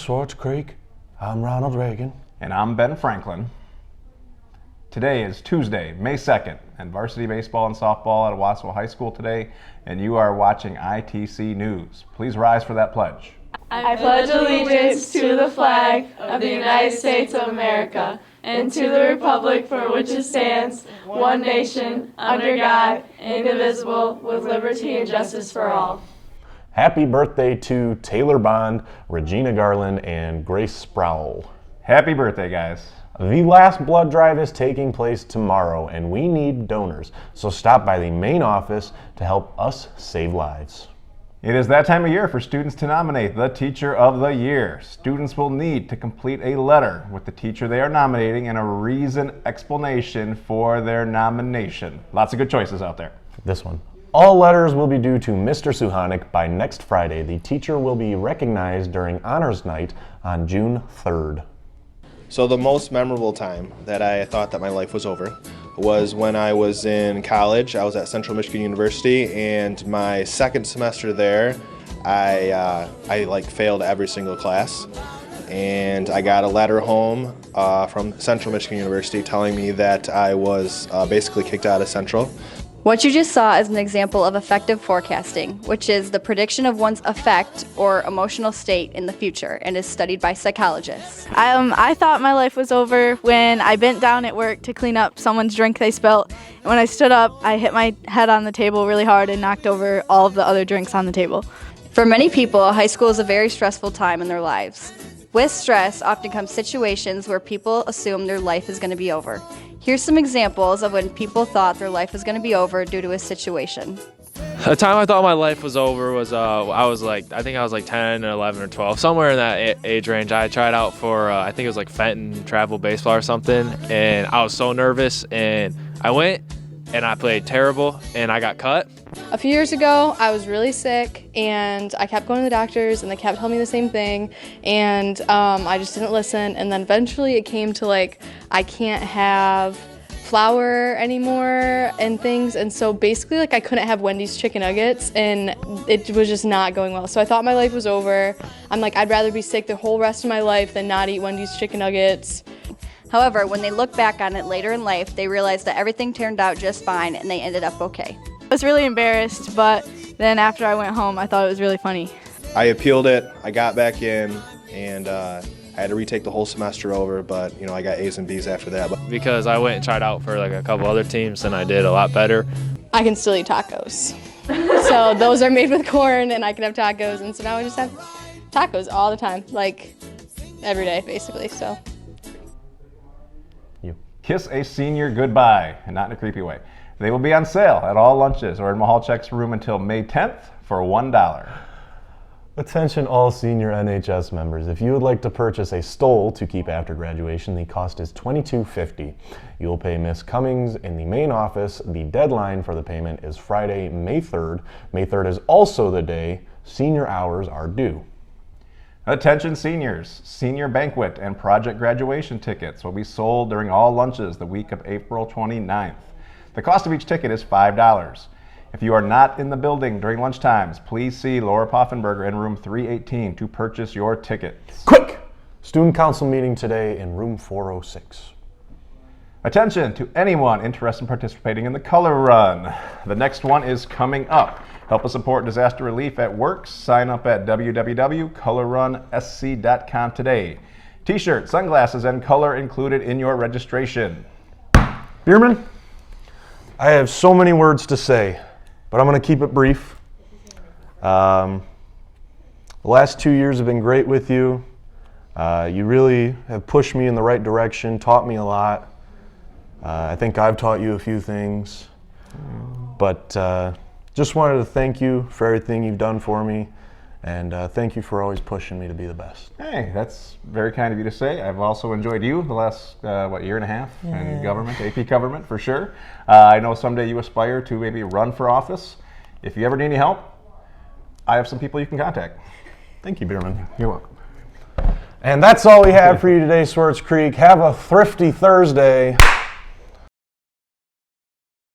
Swartz Creek. I'm Ronald Reagan. And I'm Ben Franklin. Today is Tuesday, May 2nd, and varsity baseball and softball at Owosso High School today, and you are watching ITC News. Please rise for that pledge. I pledge allegiance to the flag of the United States of America and to the republic for which it stands, one nation, under God, indivisible, with liberty and justice for all. Happy birthday to Taylor Bond, Regina Garland, and Grace Sproul. Happy birthday, guys. The last blood drive is taking place tomorrow, and we need donors. So stop by the main office to help us save lives. It is that time of year for students to nominate the Teacher of the Year. Students will need to complete a letter with the teacher they are nominating and a reason explanation for their nomination. Lots of good choices out there. This one. All letters will be due to Mr. Suhanik by next Friday. The teacher will be recognized during Honors Night on June 3rd. So the most memorable time that I thought that my life was over was when I was in college. I was at Central Michigan University, and my second semester there, I failed every single class. And I got a letter home from Central Michigan University telling me that I was basically kicked out of Central. What you just saw is an example of affective forecasting, which is the prediction of one's affect or emotional state in the future and is studied by psychologists. I thought my life was over when I bent down at work to clean up someone's drink they spilt. And when I stood up, I hit my head on the table really hard and knocked over all of the other drinks on the table. For many people, high school is a very stressful time in their lives. With stress often comes situations where people assume their life is going to be over. Here's some examples of when people thought their life was going to be over due to a situation. The time I thought my life was over was I think I was like 10 or 11 or 12, somewhere in that age range. I tried out for I think it was like Fenton travel baseball or something, and I was so nervous, and I went and I played terrible and I got cut. A few years ago, I was really sick, and I kept going to the doctors, and they kept telling me the same thing, and I just didn't listen. And then eventually it came to I can't have flour anymore and things, and so basically I couldn't have Wendy's chicken nuggets, and it was just not going well. So I thought my life was over. I'm I'd rather be sick the whole rest of my life than not eat Wendy's chicken nuggets. However, when they look back on it later in life, they realize that everything turned out just fine and they ended up okay. I was really embarrassed, but then after I went home, I thought it was really funny. I appealed it, I got back in, and I had to retake the whole semester over, but I got A's and B's after that. Because I went and tried out for a couple other teams and I did a lot better. I can still eat tacos. So those are made with corn, and I can have tacos, and so now I just have tacos all the time, every day basically, so. Kiss a senior goodbye, and not in a creepy way. They will be on sale at all lunches or in Mahalchek's room until May 10th for $1. Attention all senior NHS members. If you would like to purchase a stole to keep after graduation, the cost is $22.50. You will pay Miss Cummings in the main office. The deadline for the payment is Friday, May 3rd. May 3rd is also the day senior hours are due. Attention seniors, senior banquet and project graduation tickets will be sold during all lunches the week of April 29th. The cost of each ticket is $5. If you are not in the building during lunch times, please see Laura Poffenberger in room 318 to purchase your tickets. Quick! Student council meeting today in room 406. Attention to anyone interested in participating in the Color Run. The next one is coming up. Help us support disaster relief at work. Sign up at www.colorrunsc.com today. T-shirt, sunglasses, and color included in your registration. Bierman, I have so many words to say, but I'm going to keep it brief. The last 2 years have been great with you. You really have pushed me in the right direction, taught me a lot. I think I've taught you a few things, but just wanted to thank you for everything you've done for me, and thank you for always pushing me to be the best. Hey, that's very kind of you to say. I've also enjoyed you the last, year and a half in government, AP government for sure. I know someday you aspire to maybe run for office. If you ever need any help, I have some people you can contact. Thank you, Bierman. You're welcome. And that's all we have for you today, Swartz Creek. Have a thrifty Thursday.